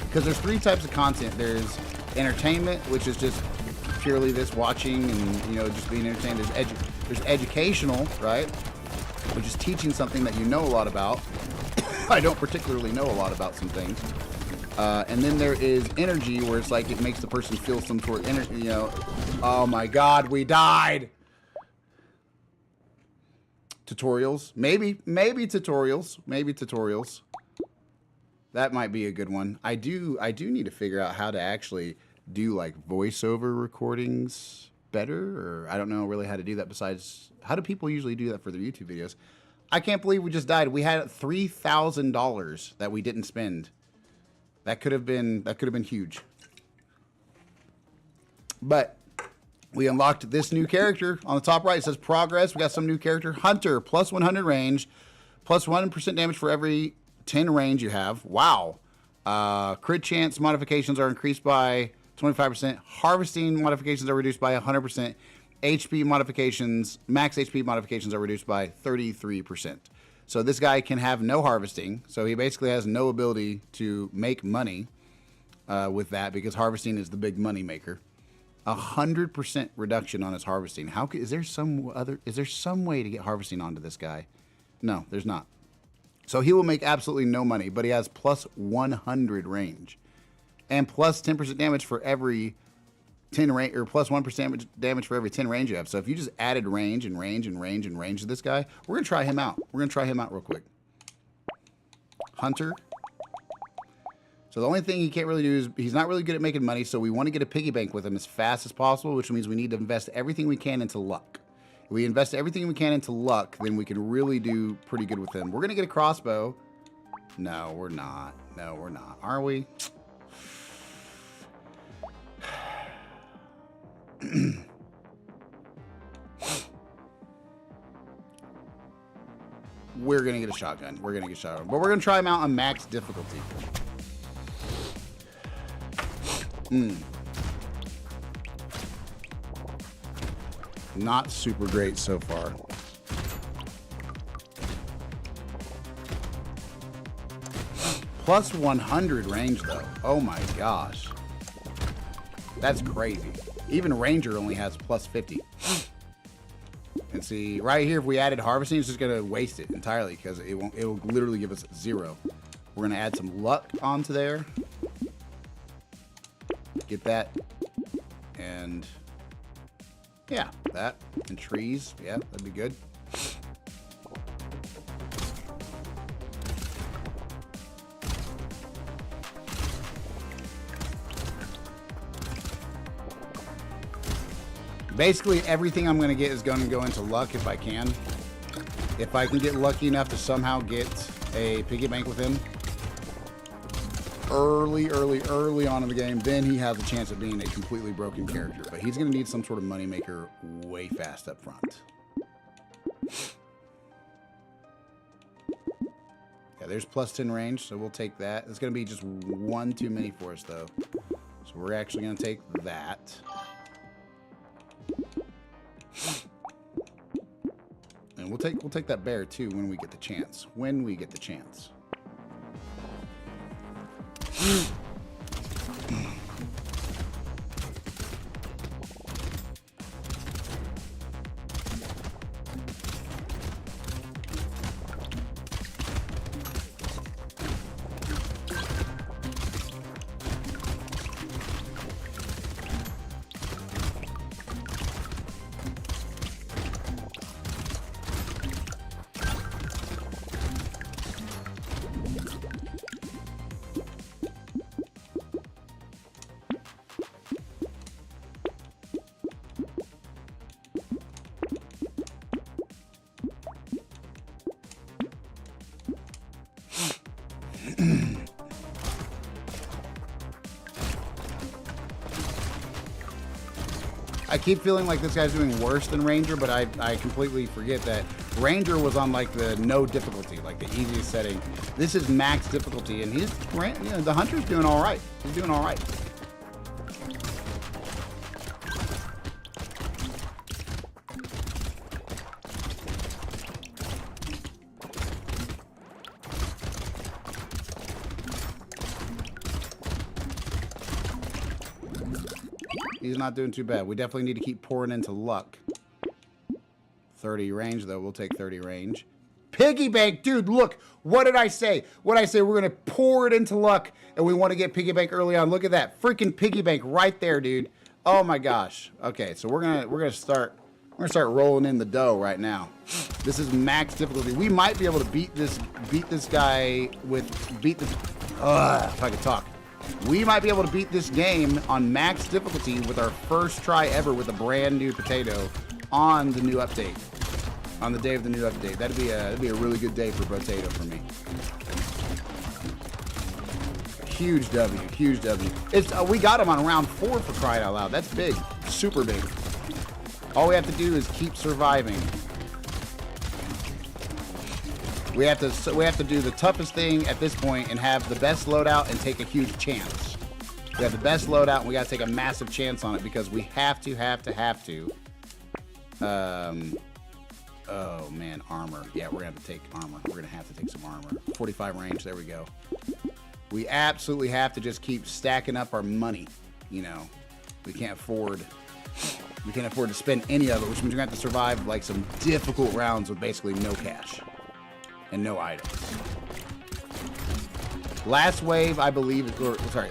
Because there's three types of content. There's entertainment, which is just purely this watching and, you know, just being entertained. There's educational, right? Which is teaching something that you know a lot about. I don't particularly know a lot about some things. And then there is energy, where it's like it makes the person feel some sort of energy, you know. Oh my God, we died. Tutorials, maybe tutorials. That might be a good one. I do need to figure out how to actually do like voiceover recordings better, or I don't know really how to do that. Besides, how do people usually do that for their YouTube videos? I can't believe we just died. We had $3,000 that we didn't spend. That could have been huge. But we unlocked this new character on the top right. It says progress. We got some new character, Hunter, plus 100 range, plus 1% damage for every 10 range you have. Wow. Crit chance modifications are increased by 25%. Harvesting modifications are reduced by 100%. HP modifications, max HP modifications are reduced by 33%. So this guy can have no harvesting. So he basically has no ability to make money with that, because harvesting is the big money maker. 100% reduction on his harvesting. Is there some way to get harvesting onto this guy? No, there's not. So he will make absolutely no money, but he has plus 100 range and plus 10% damage for every 10 range, or plus 1% damage for every 10 range you have. So if you just added range and range and range and range to this guy, we're going to try him out. We're going to try him out real quick. Hunter. So the only thing he can't really do is he's not really good at making money, so we want to get a piggy bank with him as fast as possible, which means we need to invest everything we can into luck. If we invest everything we can into luck, then we can really do pretty good with him. We're going to get a crossbow. No, we're not. No, we're not. Are we? We're going to get a shotgun. We're going to get a shotgun. But we're going to try him out on max difficulty. Not super great so far. Plus 100 range, though. Oh my gosh. That's crazy. Even Ranger only has plus 50. And see, right here, if we added harvesting, it's just going to waste it entirely, because it will literally give us 0. We're going to add some luck onto there. Get that. And yeah, that. And trees. Yeah, that'd be good. Basically, everything I'm going to get is going to go into luck if I can. If I can get lucky enough to somehow get a piggy bank with him early on in the game, then he has a chance of being a completely broken character. But he's going to need some sort of moneymaker way fast up front. Yeah, there's plus 10 range, so we'll take that. It's going to be just one too many for us, though. So we're actually going to take that. And we'll take that bear too when we get the chance. When we get the chance. I keep feeling like this guy's doing worse than Ranger, but I completely forget that Ranger was on like the no difficulty, like the easiest setting. This is max difficulty, and the Hunter's doing all right. He's doing all right. He's not doing too bad. We definitely need to keep pouring into luck. 30 range, though. We'll take 30 range. Piggy bank, dude, look. What did I say? What did I say? We're going to pour it into luck, and we want to get piggy bank early on. Look at that. Freaking piggy bank right there, dude. Oh, my gosh. Okay, so we're gonna start rolling in the dough right now. This is max difficulty. We might be able to beat this guy with if I could talk. We might be able to beat this game on max difficulty with our first try ever with a brand new potato on the new update. On the day of the new update. That'd be a really good day for potato for me. Huge W, huge W. We got him on round 4 for crying out loud. That's big, super big. All we have to do is keep surviving. We have to do the toughest thing at this point and have the best loadout and take a huge chance. We have the best loadout and we got to take a massive chance on it because we have to Oh man, armor. Yeah, we're gonna have to take armor. We're gonna have to take some armor. 45 range. There we go. We absolutely have to just keep stacking up our money. You know, we can't afford to spend any of it, which means we're gonna have to survive like some difficult rounds with basically no cash and no items. Last wave, I believe,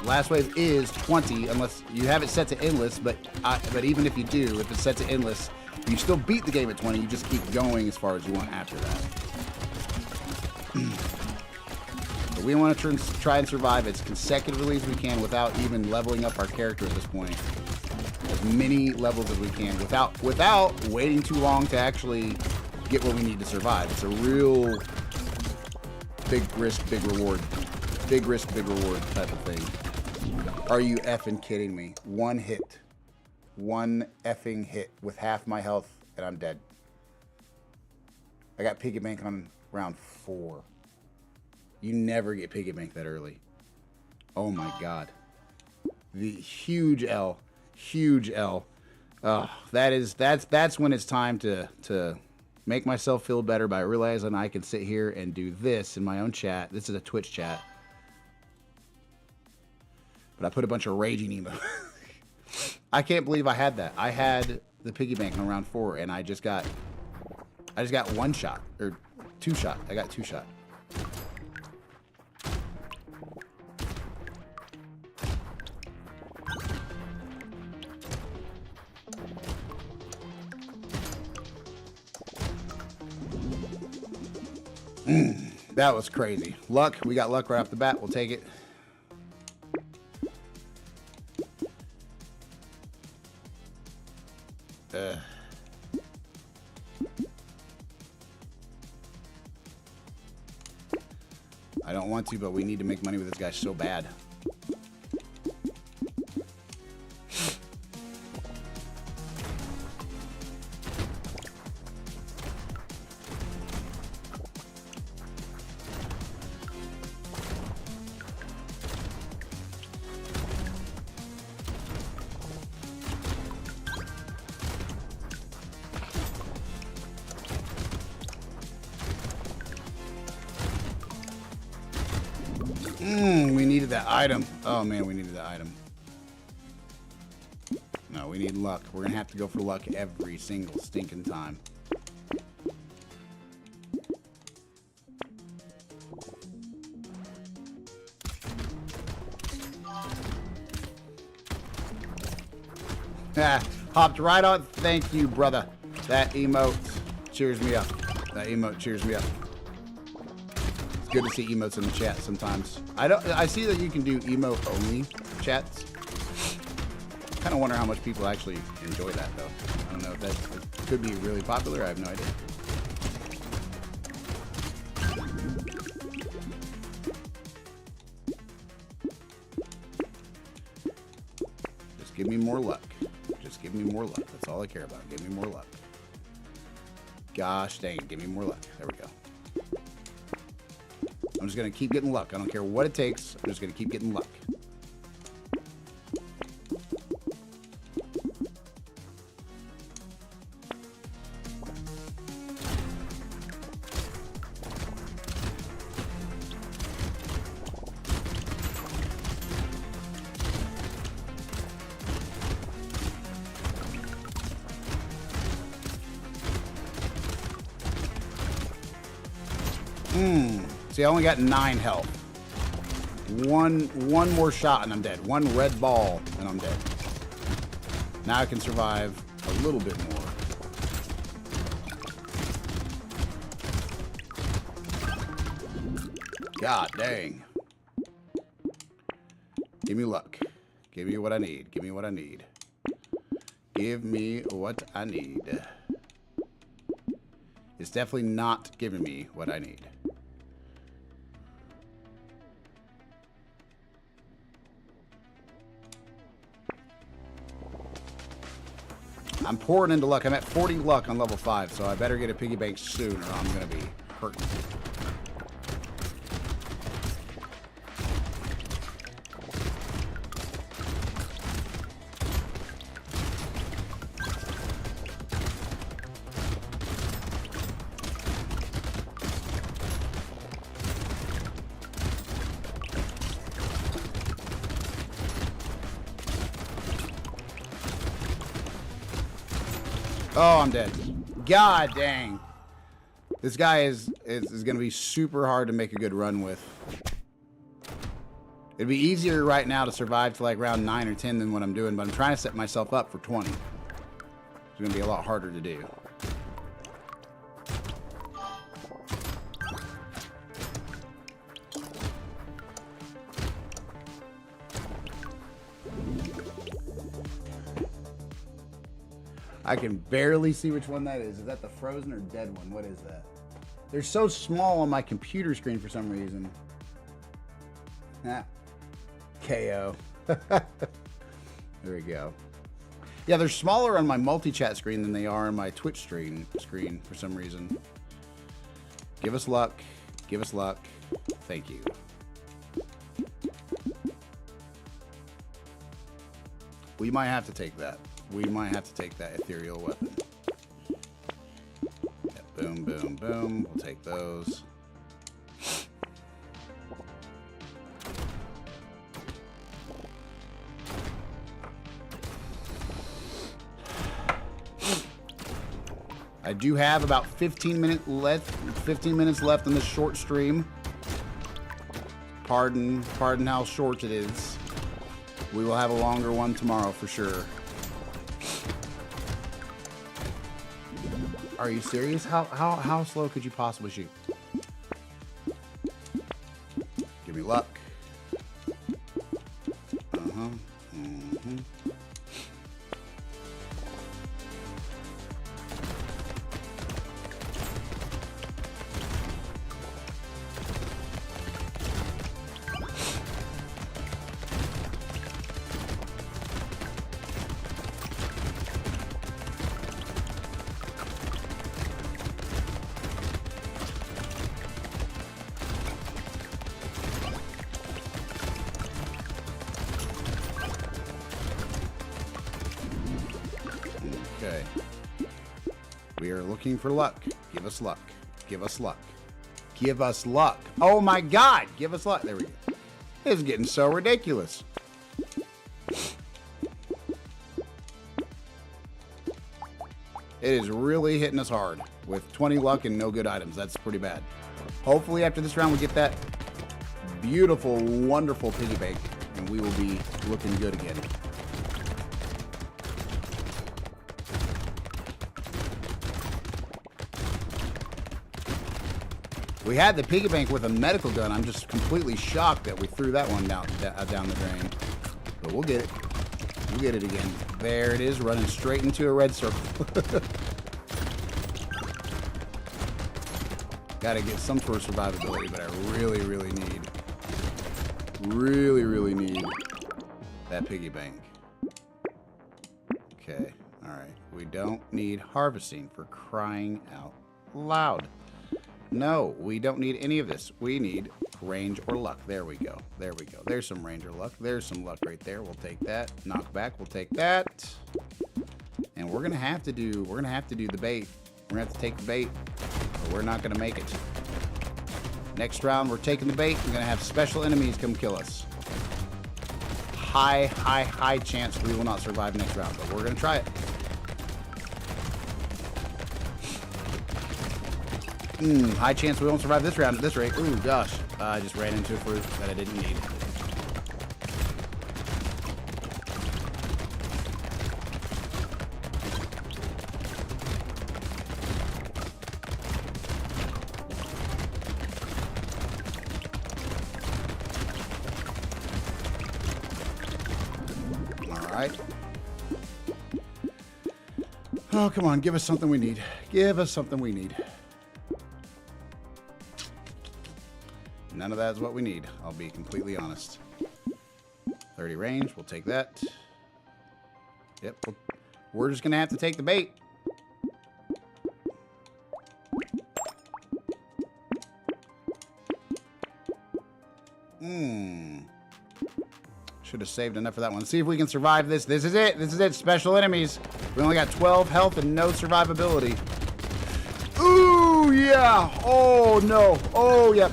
last wave is 20, unless you have it set to endless. But even if you do, if it's set to endless, you still beat the game at 20. You just keep going as far as you want after that. But we want to try and survive as consecutively as we can without even leveling up our character at this point. As many levels as we can without waiting too long to actually get what we need to survive. It's a real big risk, big reward. Big risk, big reward type of thing. Are you effing kidding me? One hit. One effing hit with half my health, and I'm dead. I got piggy bank on round 4. You never get piggy bank that early. Oh my god. The huge L. Huge L. That's when it's time to make myself feel better by realizing I can sit here and do this in my own chat. This is a Twitch chat. But I put a bunch of raging emo. I can't believe I had that. I had the piggy bank on round 4, and I just got one shot or 2 shot. I got 2 shot. That was crazy. Luck. We got luck right off the bat. We'll take it. I don't want to, but we need to make money with this guy so bad. We needed that item. Oh man, we needed that item. No, we need luck. We're gonna have to go for luck every single stinking time. Hopped right on. Thank you, brother. That emote cheers me up. That emote cheers me up. Good to see emotes in the chat sometimes. I see that you can do emote only chats. Kind of wonder how much people actually enjoy that though. I don't know if that could be really popular. I have no idea. Just give me more luck. Just give me more luck. That's all I care about. Give me more luck. Gosh dang, give me more luck. There we go. I'm just going to keep getting luck. I don't care what it takes. I'm just going to keep getting luck. See, I only got 9 health. One more shot and I'm dead. One red ball and I'm dead. Now I can survive a little bit more. God dang. Give me luck. Give me what I need. Give me what I need. Give me what I need. It's definitely not giving me what I need. I'm pouring into luck. I'm at 40 luck on level 5, so I better get a piggy bank soon or I'm going to be hurting. Oh, I'm dead. God dang. This guy is going to be super hard to make a good run with. It'd be easier right now to survive to like round 9 or 10 than what I'm doing, but I'm trying to set myself up for 20. It's going to be a lot harder to do. I can barely see which one that is. Is that the frozen or dead one? What is that? They're so small on my computer screen for some reason. Ah. KO. There we go. Yeah, they're smaller on my multi-chat screen than they are on my Twitch screen for some reason. Give us luck. Give us luck. Thank you. We might have to take that. We might have to take that ethereal weapon. Yeah, boom, boom, boom. We'll take those. I do have about 15 minutes left in this short stream. Pardon how short it is. We will have a longer one tomorrow for sure. Are you serious? How slow could you possibly shoot? Give me luck. Okay. We are looking for luck. Give us luck. Give us luck. Give us luck. Oh my God! Give us luck. There we go. It's getting so ridiculous. It is really hitting us hard with 20 luck and no good items. That's pretty bad. Hopefully after this round we get that beautiful, wonderful piggy bank and we will be looking good again. We had the piggy bank with a medical gun. I'm just completely shocked that we threw that one down the drain. But we'll get it. We'll get it again. There it is, running straight into a red circle. Gotta get some sort of survivability, but I really, really need that piggy bank. Okay, alright. We don't need harvesting, for crying out loud. No, we don't need any of this. We need range or luck. There we go. There we go. There's some range or luck. There's some luck right there. We'll take that. Knockback. We'll take that. And we're gonna have to do the bait. We're gonna have to take the bait, or we're not gonna make it. Next round, we're taking the bait. We're gonna have special enemies come kill us. High chance we will not survive next round, but we're gonna try it. High chance we won't survive this round at this rate. Ooh, gosh. I just ran into a fruit that I didn't need. Alright. Oh, come on. Give us something we need. Give us something we need. None of that is what we need. I'll be completely honest. 30 range. We'll take that. Yep. We're just going to have to take the bait. Should have saved enough for that one. Let's see if we can survive this. This is it. This is it. Special enemies. We only got 12 health and no survivability. Ooh, yeah. Oh, no. Oh, yeah.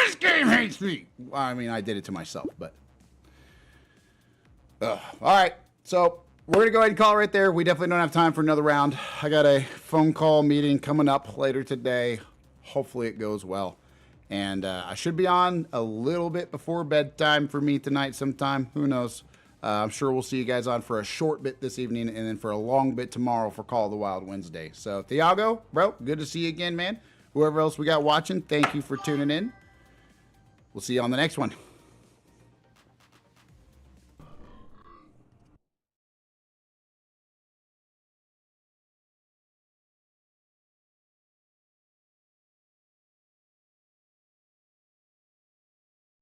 This game hates me. Well, I mean, I did it to myself, but... all right. So, we're going to go ahead and call it right there. We definitely don't have time for another round. I got a phone call meeting coming up later today. Hopefully it goes well. And I should be on a little bit before bedtime for me tonight sometime. Who knows? I'm sure we'll see you guys on for a short bit this evening and then for a long bit tomorrow for Call of the Wild Wednesday. So, Thiago, bro, good to see you again, man. Whoever else we got watching, thank you for tuning in. We'll see you on the next one.